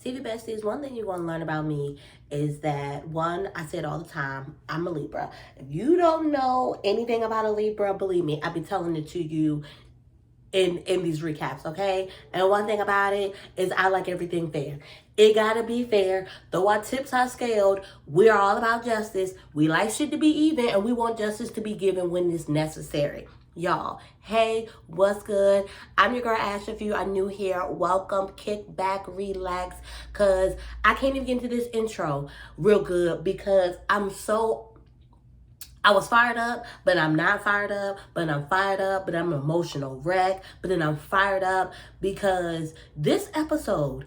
TV besties, one thing you're going to learn about me is that, one, I say it all the time, I'm a Libra. If you don't know anything about a Libra, believe me, I've been telling it to you in these recaps, okay? And one thing about it is I like everything fair. It gotta be fair. Though our tips are scaled, we're all about justice. We like shit to be even, and we want justice to be given when it's necessary. Y'all, hey, what's good? I'm your girl Ash. If you are new here, welcome, kick back, relax, because I can't even get into this intro real good because I was fired up, but I'm not fired up, but I'm fired up, but I'm an emotional wreck, but then I'm fired up because this episode,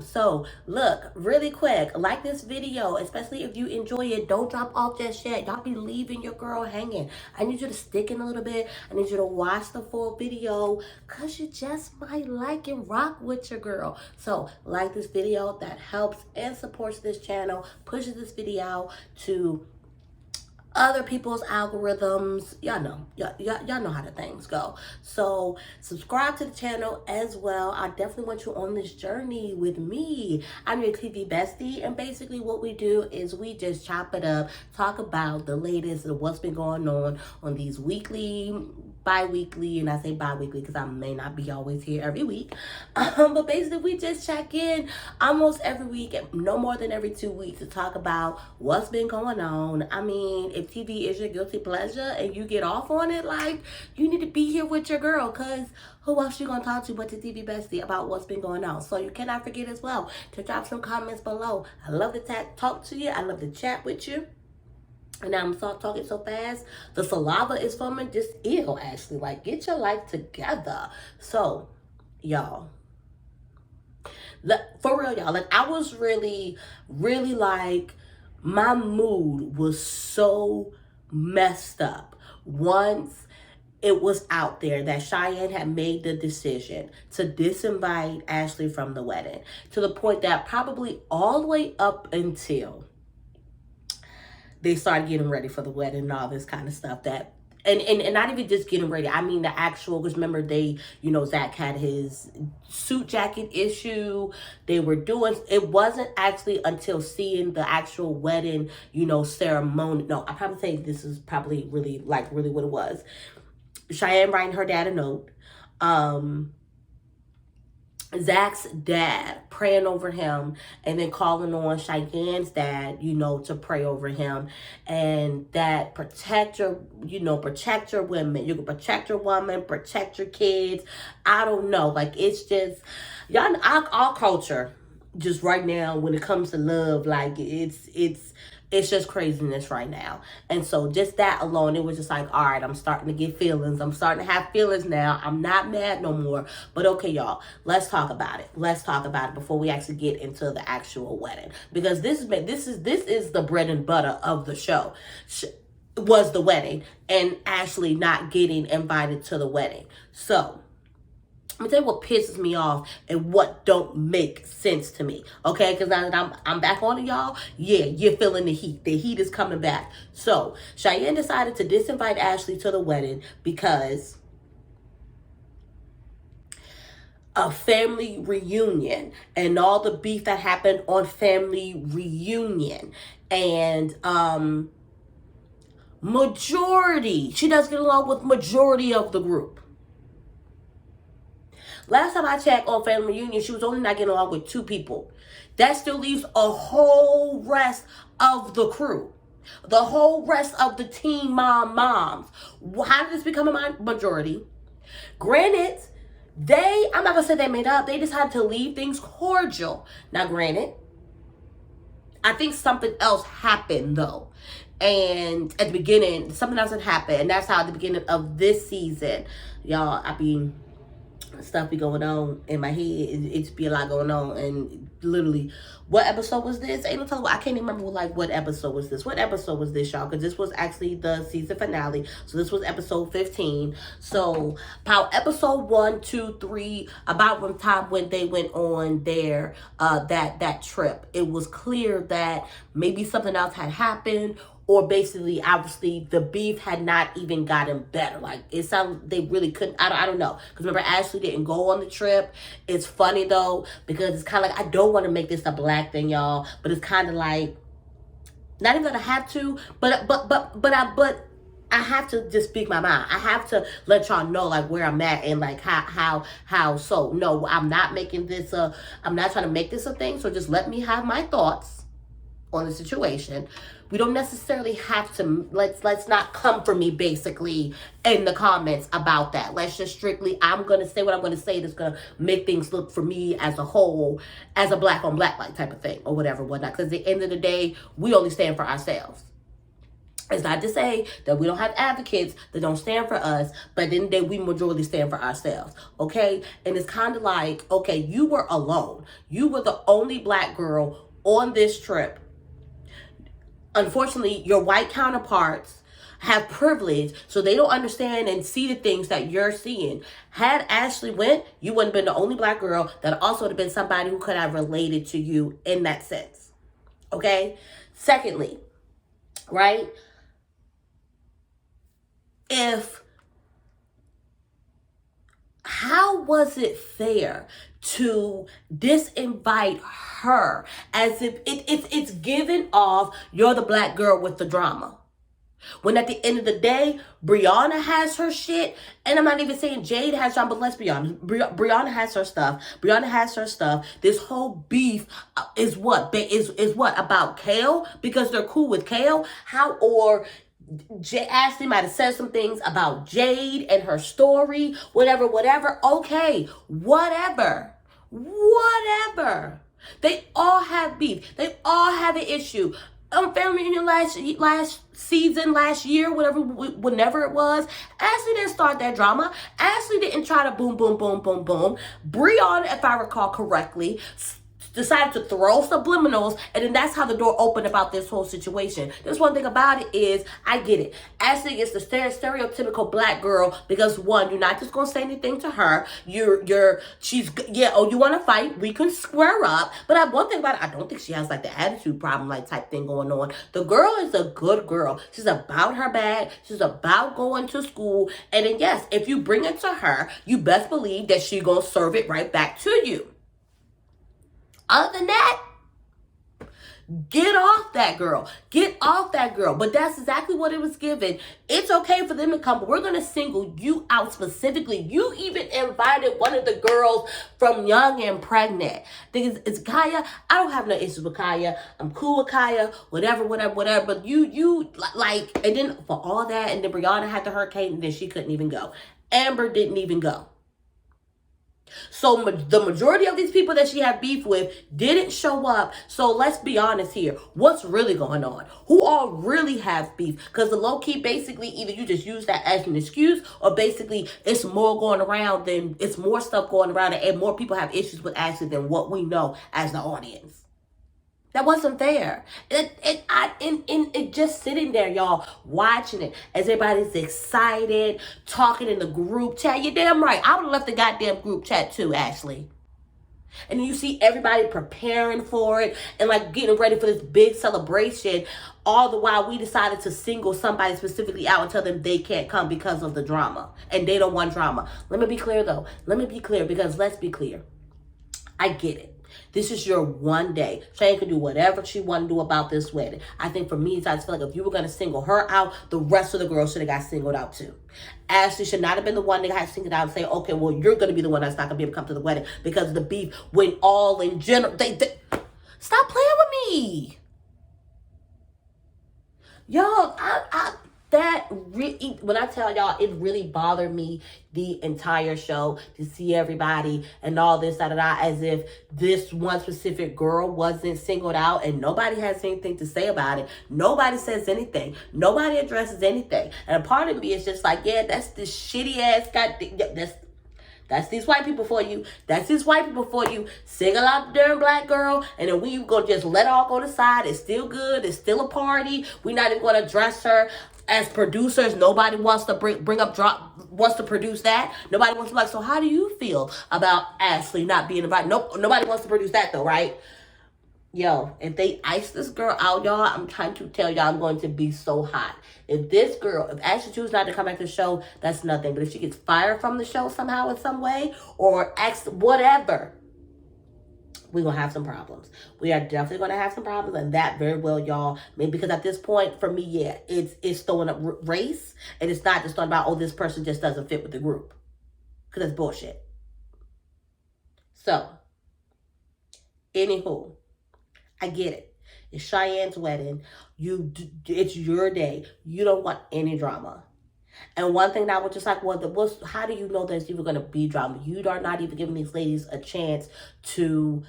so look, really quick, like this video, especially if you enjoy it, don't drop off just yet. Y'all be leaving your girl hanging. I need you to stick in a little bit. I need you to watch the full video because you just might like and rock with your girl. So like this video, that helps and supports this channel, pushes this video out to other people's algorithms. Y'all know how the things go. So subscribe to the channel as well. I definitely want you on this journey with me. I'm your TV bestie, and basically what we do is we just chop it up, talk about the latest of what's been going on these weekly, bi-weekly, and I say bi-weekly because I may not be always here every week, but basically we just check in almost every week, no more than every 2 weeks, to talk about what's been going on. I mean, if TV is your guilty pleasure and you get off on it, like, you need to be here with your girl, because who else you gonna talk to but the TV bestie about what's been going on? So you cannot forget as well to drop some comments below. I love to talk to you. I love to chat with you. And now I'm talking so fast, the saliva is forming. Just ew, actually. Like, get your life together. So, y'all, for real, y'all, like, I was really like, my mood was so messed up once it was out there that Cheyenne had made the decision to disinvite Ashley from the wedding, to the point that probably all the way up until they started getting ready for the wedding and all this kind of stuff, that and not even just getting ready. I mean the actual, because remember Zach had his suit jacket issue. They were doing, it wasn't actually until seeing the actual wedding, ceremony. No, I probably say this is probably really what it was. Cheyenne writing her dad a note. Zach's dad praying over him, and then calling on Cheyenne's dad, to pray over him, and that protect your women. You can protect your woman, protect your kids. I don't know. Like, it's just, y'all, our culture just right now when it comes to love, like, it's just craziness right now. And so just that alone, it was just like, all right, I'm starting to get feelings. I'm starting to have feelings now. I'm not mad no more. But okay, y'all, let's talk about it. Let's talk about it before we actually get into the actual wedding. Because this is the bread and butter of the show. Was the wedding, and Ashley not getting invited to the wedding. So I'm gonna tell you what pisses me off and what don't make sense to me, okay? Because now that I'm back on it, y'all, yeah, you're feeling the heat. The heat is coming back. So Cheyenne decided to disinvite Ashley to the wedding because a family reunion and all the beef that happened on family reunion. And she doesn't get along with majority of the group. Last time I checked on family reunion, she was only not getting along with 2 people. That still leaves a whole rest of the crew. The whole rest of the teen moms. How did this become a majority? Granted, I'm not going to say they made up. They decided to leave things cordial. Now, granted, I think something else happened, though. And at the beginning, something else had happened. And that's how at the beginning of this season, y'all, stuff be going on in my head. It's be a lot going on. And literally, what episode was this? Ain't no telling. I can't even remember what episode was this. What episode was this, y'all? Because this was actually the season finale. So this was episode 15. So about episode 1, 2, 3, about the time when they went on their that trip, it was clear that maybe something else had happened, or basically, obviously, the beef had not even gotten better. Like, it sounded, they really couldn't, I don't know. Because remember, Ashley didn't go on the trip. It's funny, though, because it's kind of like, I don't want to make this a black thing, y'all, but it's kind of like, not even that I have to, but I have to just speak my mind. I have to let y'all know like where I'm at and like how. So no, I'm not making this I'm not trying to make this a thing. So just let me have my thoughts on the situation. We don't necessarily have to, let's not come for me basically in the comments about that. Let's just strictly, I'm going to say what I'm going to say that's going to make things look for me as a whole, as a black on black like type of thing or whatever, whatnot. Because at the end of the day, we only stand for ourselves. It's not to say that we don't have advocates that don't stand for us, but then we majority stand for ourselves, okay? And it's kind of like, okay, you were alone. You were the only black girl on this trip. Unfortunately, your white counterparts have privilege, so they don't understand and see the things that you're seeing. Had Ashley went, you wouldn't have been the only black girl. That also would have been somebody who could have related to you in that sense, okay? Secondly, right? How was it fair to disinvite her as if it's giving off you're the black girl with the drama? When at the end of the day, Brianna has her shit, and I'm not even saying Jade has drama, but let's be honest, Brianna has her stuff. Brianna has her stuff. This whole beef is what about Kale because they're cool with Kale? How or Ashley might have said some things about Jade and her story, whatever. Okay, whatever. They all have beef. They all have an issue. Family reunion last season, last year, whenever it was, Ashley didn't start that drama. Ashley didn't try to boom. Brianna, if I recall correctly, decided to throw subliminals, and then that's how the door opened about this whole situation. There's one thing about it is, I get it. Ashley is the stereotypical black girl because one, you're not just gonna say anything to her. You want to fight? We can square up. But one thing about it, I don't think she has like the attitude problem like type thing going on. The girl is a good girl. She's about her bag. She's about going to school. And then yes, if you bring it to her, you best believe that she gonna serve it right back to you. Other than that, get off that girl. Get off that girl. But that's exactly what it was given. It's okay for them to come, but we're going to single you out specifically. You even invited one of the girls from Young and Pregnant. I think it's Kaya. I don't have no issues with Kaya. I'm cool with Kaya. Whatever. But you like, and then for all that, and then Brianna had the hurricane, and then she couldn't even go. Amber didn't even go. So the majority of these people that she had beef with didn't show up. So let's be honest here. What's really going on? Who all really have beef? Because the low-key, basically, either you just use that as an excuse, or basically it's more going around than, it's more stuff going around, and more people have issues with Ashley than what we know as the audience. That wasn't fair. It just sitting there, y'all, watching it as everybody's excited, talking in the group chat. You're damn right. I would have left the goddamn group chat too, Ashley. And then you see everybody preparing for it and like getting ready for this big celebration. All the while we decided to single somebody specifically out and tell them they can't come because of the drama. And they don't want drama. Let me be clear though. Because let's be clear. I get it. This is your one day. Cheyenne can do whatever she want to do about this wedding. I think for me, I just feel like if you were going to single her out, the rest of the girls should have got singled out too. Ashley should not have been the one that got singled out and say, okay, well, you're going to be the one that's not going to be able to come to the wedding because of the beef. When all in general, stop playing with me. Y'all, when I tell y'all, it really bothered me the entire show to see everybody and all this, as if this one specific girl wasn't singled out and nobody has anything to say about it. Nobody says anything. Nobody addresses anything. And a part of me is just like, yeah, that's this shitty ass that's these white people for you. That's these white people for you. Single out the damn black girl. And then we gonna just let it all go to the side. It's still good. It's still a party. We're not even gonna address her. As producers, nobody wants to wants to produce that. Nobody wants to like, so how do you feel about Ashley not being invited? Nope, nobody wants to produce that though, right? Yo, if they ice this girl out, y'all, I'm trying to tell y'all I'm going to be so hot. If Ashley chooses not to come back to the show, that's nothing. But if she gets fired from the show somehow in some way, or whatever, we're going to have some problems. We are definitely going to have some problems, and that very well, y'all. Because at this point, for me, yeah, it's throwing up race, and it's not just talking about, oh, this person just doesn't fit with the group. Because that's bullshit. So, anywho, I get it. It's Cheyenne's wedding. It's your day. You don't want any drama. And one thing that I was just like, well, how do you know there's even going to be drama? You are not even giving these ladies a chance to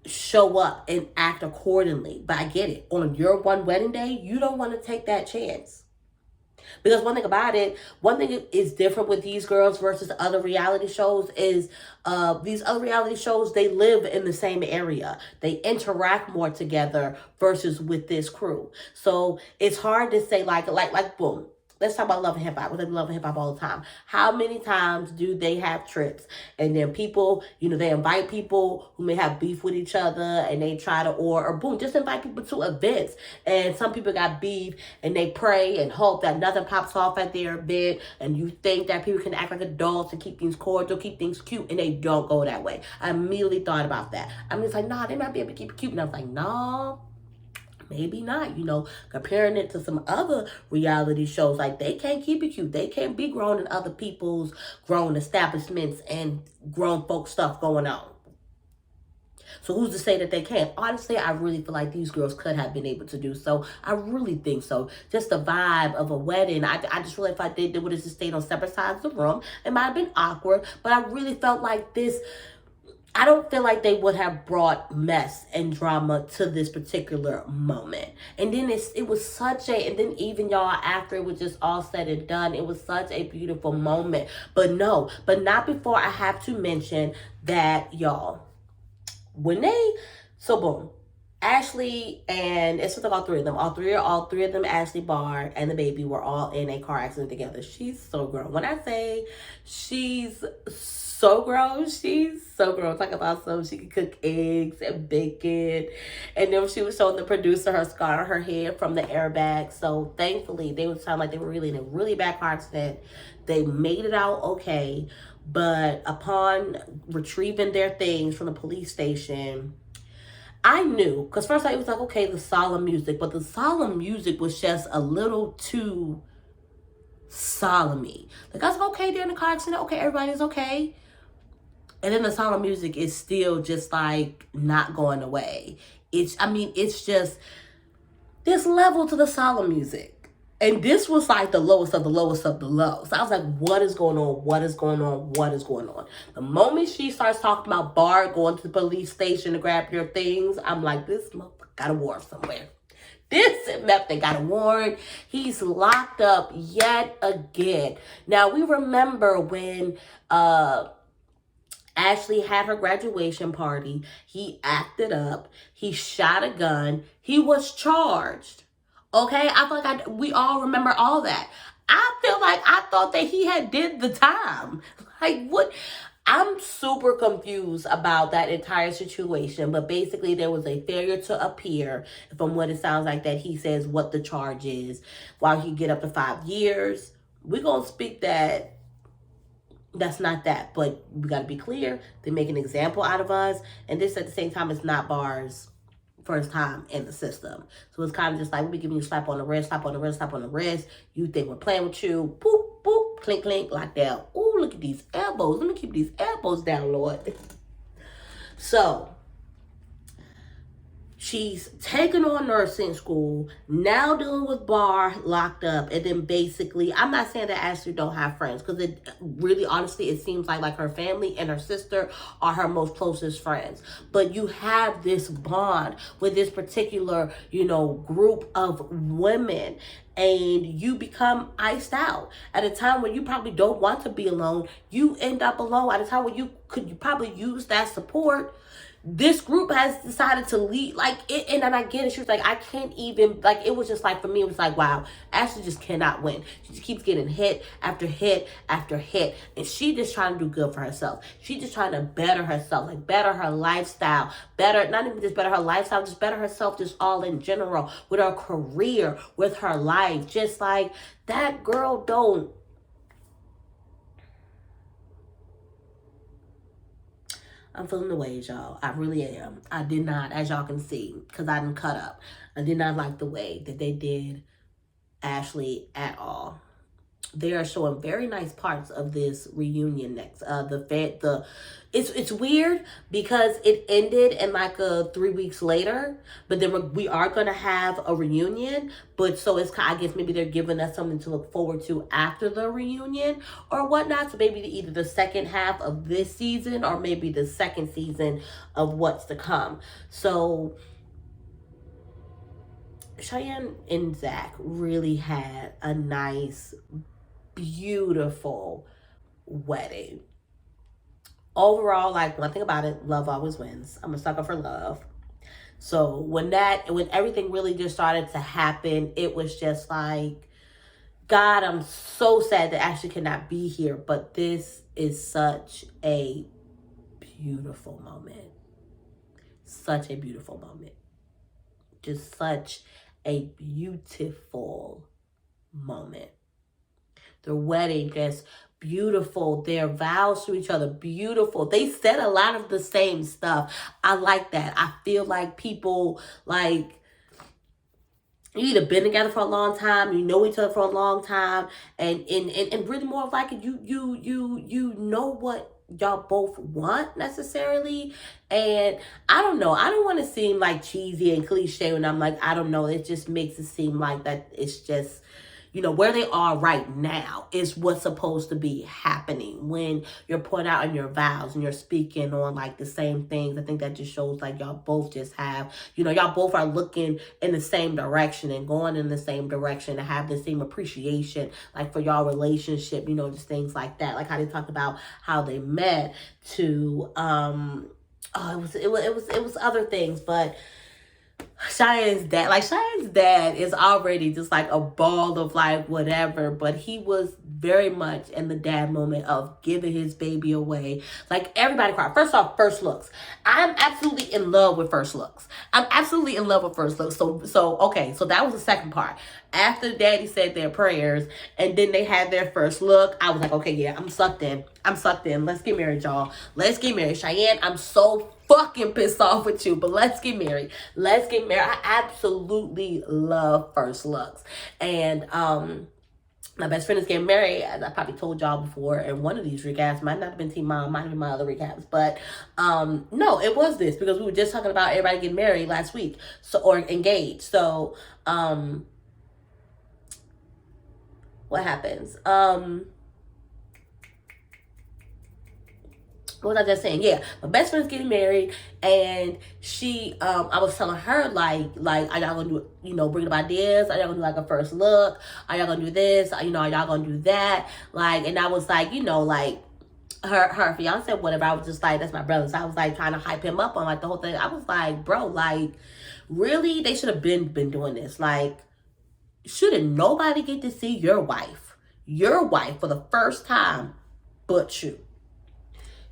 show up and act accordingly. But I get it. On your one wedding day, you don't want to take that chance. Because one thing is different with these girls versus other reality shows is these other reality shows, they live in the same area. They interact more together versus with this crew. So it's hard to say like boom. Let's talk about Love and Hip Hop. We love and hip hop all the time. How many times do they have trips? And then people, they invite people who may have beef with each other, and they try to, or boom, just invite people to events. And some people got beef, and they pray and hope that nothing pops off at their event. And you think that people can act like adults and keep things cordial, keep things cute, and they don't go that way. I immediately thought about that. I mean, it's like, nah, they might be able to keep it cute. And I was like, nah. Maybe not, comparing it to some other reality shows, like they can't keep it cute. They can't be grown in other people's grown establishments and grown folk stuff going on. So who's to say that they can't? Honestly, I really feel like these girls could have been able to do so. I really think so. Just the vibe of a wedding. I just really felt like they would have just stayed on separate sides of the room. It might have been awkward, but I really felt like this. I don't feel like they would have brought mess and drama to this particular moment. And then it was and then even y'all, after it was just all said and done, it was such a beautiful moment. But not before I have to mention that, y'all, boom, Ashley, and it's just about three of them. All three of them, Ashley, Barr, and the baby, were all in a car accident together. She's so grown. When I say she's so grown, she's so grown. Talk about she could cook eggs and bacon. And then she was showing the producer her scar on her head from the airbag. So thankfully, they would sound like they were really in a really bad car accident. They made it out okay. But upon retrieving their things from the police station, I knew, because first I was like, okay, the solemn music. But the solemn music was just a little too solemn-y. Like, I was like, okay, they're in the car accident. Okay, everybody's okay. And then the solemn music is still just like not going away. It's just this level to the solemn music. And this was like the lowest of the lowest of the low. So I was like, what is going on? What is going on? What is going on? The moment she starts talking about Bart going to the police station to grab your things, I'm like, this motherfucker got a warrant somewhere. This method got a warrant. He's locked up yet again. Now, we remember when Ashley had her graduation party. He acted up. He shot a gun. He was charged. Okay? I feel like we all remember all that. I feel like I thought that he had did the time. Like, what? I'm super confused about that entire situation. But basically, there was a failure to appear, from what it sounds like, that he says what the charge is. While he get up to 5 years, we're going to speak that that's not that. But we got to be clear. They make an example out of us. And this, at the same time, is not Barr's first time in the system. So it's kind of just like, we giving you a slap on the wrist, slap on the wrist, slap on the wrist. You think we're playing with you. Boop, boop, clink, clink, like that. Ooh, look at these elbows. Let me keep these elbows down, Lord. So she's taking on nursing school, now dealing with Barr locked up, and then basically, I'm not saying that Ashley don't have friends, because it really, honestly, it seems like her family and her sister are her most closest friends. But you have this bond with this particular, group of women, and you become iced out at a time when you probably don't want to be alone. You end up alone at a time when you could probably use that support. this group has decided to leave, like, it, and then I get it. She was like, I can't even, like, it was just like, for me, it was like, wow, Ashley just cannot win. She just keeps getting hit after hit after hit, and she just trying to do good for herself. She just trying to better herself, like, better her lifestyle, better, not even just better her lifestyle, just better herself, just all in general, with her career, with her life. Just like, that girl don't. I'm feeling the ways, y'all. I really am. I did not, as y'all can see, because I didn't cut up. I did not like the way that they did Ashley at all. They are showing very nice parts of this reunion next. It's weird because it ended in like 3 weeks later, but then we are gonna have a reunion. But so it's, I guess maybe they're giving us something to look forward to after the reunion or whatnot. So maybe either the second half of this season or maybe the second season of what's to come. So Cheyenne and Zach really had a nice, beautiful wedding. Overall, like, one thing about it, love always wins. I'm a sucker for love. So when everything really just started to happen, it was just like, God, I'm so sad that Ashley cannot be here, but this is such a beautiful moment. Such a beautiful moment. Just such a beautiful moment. Their wedding, just beautiful. Their vows to each other, beautiful. They said a lot of the same stuff. I like that. I feel like people, like, you either been together for a long time, you know each other for a long time, and really more of like you know what y'all both want necessarily. And I don't know, I don't want to seem like cheesy and cliche when I'm like, I don't know, it just makes it seem like that it's just, you know, where they are right now is what's supposed to be happening when you're putting out in your vows and you're speaking on like the same things. I think that just shows like y'all both just have, you know, y'all both are looking in the same direction and going in the same direction and have the same appreciation like for y'all relationship, you know, just things like that. Like how they talked about how they met to it was other things, but Cheyenne's dad is already just like a ball of like whatever, but he was very much in the dad moment of giving his baby away. Like everybody cried. First off, first looks. I'm absolutely in love with first looks. So okay, so that was the second part. After daddy said their prayers and then they had their first look, I was like, okay, yeah, I'm sucked in. Let's get married, y'all. Let's get married. Cheyenne, I'm so fucking pissed off with you, but let's get married. I absolutely love first looks. And my best friend is getting married, as I probably told y'all before in one of these recaps. Might not have been Team Mom, might have been my other recaps. But no, it was this because we were just talking about everybody getting married last week, so, or engaged. So what happens? What was I just saying? Yeah, my best friend's getting married, and she, I was telling her, like, are y'all gonna do, you know, bring up ideas? Are y'all gonna do like a first look? Are y'all gonna do this? You know, are y'all gonna do that? Like, and I was like, you know, like, her fiance, whatever, I was just like, that's my brother. So I was like trying to hype him up on like the whole thing. I was like, bro, like, really? They should have been doing this. Like, shouldn't nobody get to see your wife for the first time but you?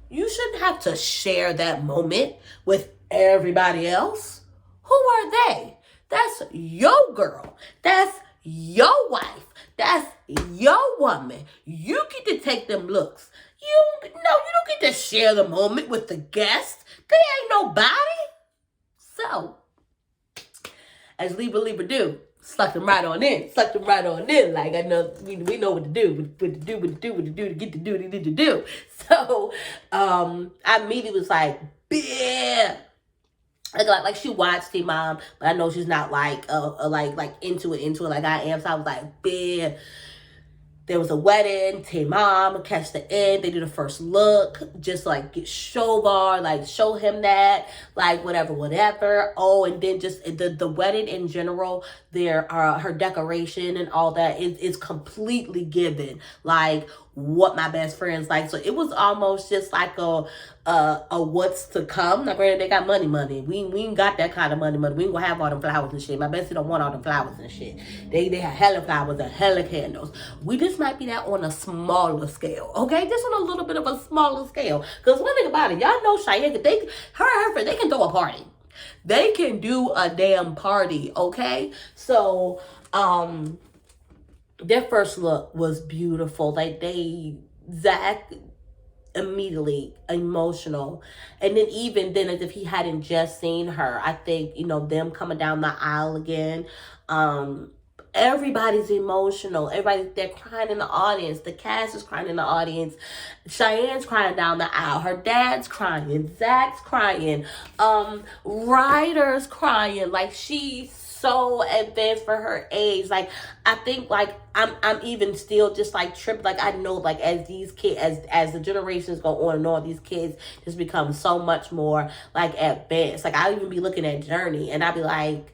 You shouldn't have to share that moment with everybody else. Who are they? That's your girl. That's your wife. That's your woman. You get to take them looks. You don't get to share the moment with the guest. They ain't nobody. So, as Libra do, suck them right on in. Like, I know, we know what to do. What to do to get to do what you need to do. So, I immediately was like, yeah. Like she watched Team Mom, but I know she's not like into it like I am. So I was like, yeah. There was a wedding, Team Mom, catch the end. They do the first look, just like get showbar, like show him that, like whatever. Oh, and then just the wedding in general, her decoration and all that is completely given. Like what my best friends like. So it was almost just like a what's to come. Now granted, they got money. We ain't got that kind of money. We ain't gonna have all them flowers and shit. My bestie don't want all them flowers and shit. They have hella flowers and hella candles. We just might be that on a smaller scale, okay? Just on a little bit of a smaller scale. Cause one thing about it, y'all know Cheyenne, her friend, they can throw a party. They can do a damn party, okay? So, their first look was beautiful. Like Zach immediately emotional, and then even then, as if he hadn't just seen her, I think, you know, them coming down the aisle again, everybody's emotional. They're crying in the audience. The cast is crying in the audience. Cheyenne's crying down the aisle. Her dad's crying. Zach's crying. Ryder's crying. Like, she's so advanced for her age. Like, I think, like, I'm even still just like tripped. Like, I know, like, as these kids, as the generations go on and on, these kids just become so much more like advanced. Like, I'll even be looking at Journey and I'll be like,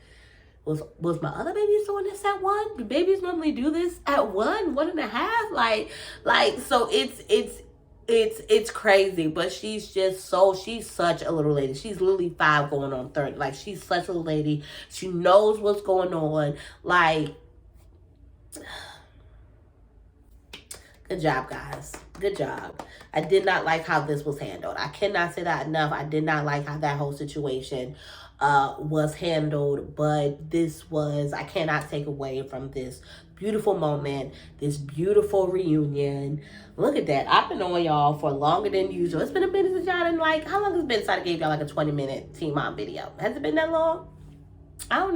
was my other babies doing this at 1? Do babies normally do this at 1.5? Like, so it's crazy. But she's such a little lady. She's literally 5 going on 30. Like, she's such a little lady. She knows what's going on. Like, good job, guys. Good job. I did not like how this was handled. I cannot say that enough. I did not like how that whole situation was handled, but I cannot take away from this beautiful moment, this beautiful reunion. Look at that. I've been on y'all for longer than usual. It's been a minute since y'all didn't, like, how long has it been since I gave y'all like a 20-minute Teen Mom video? Has it been that long? I don't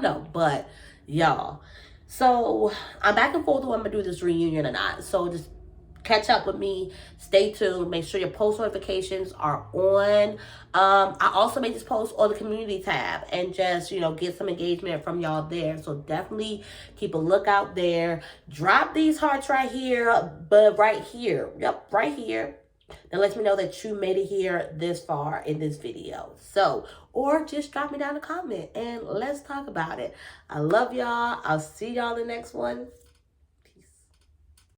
know, but y'all. So I'm back and forth whether I'm gonna do this reunion or not. So just catch up with me. Stay tuned. Make sure your post notifications are on. I also made this post on the community tab and just, you know, get some engagement from y'all there. So definitely keep a lookout there. Drop these hearts right here, but right here. Yep, right here. That lets me know that you made it here this far in this video. So, or just drop me down a comment and let's talk about it. I love y'all. I'll see y'all in the next one.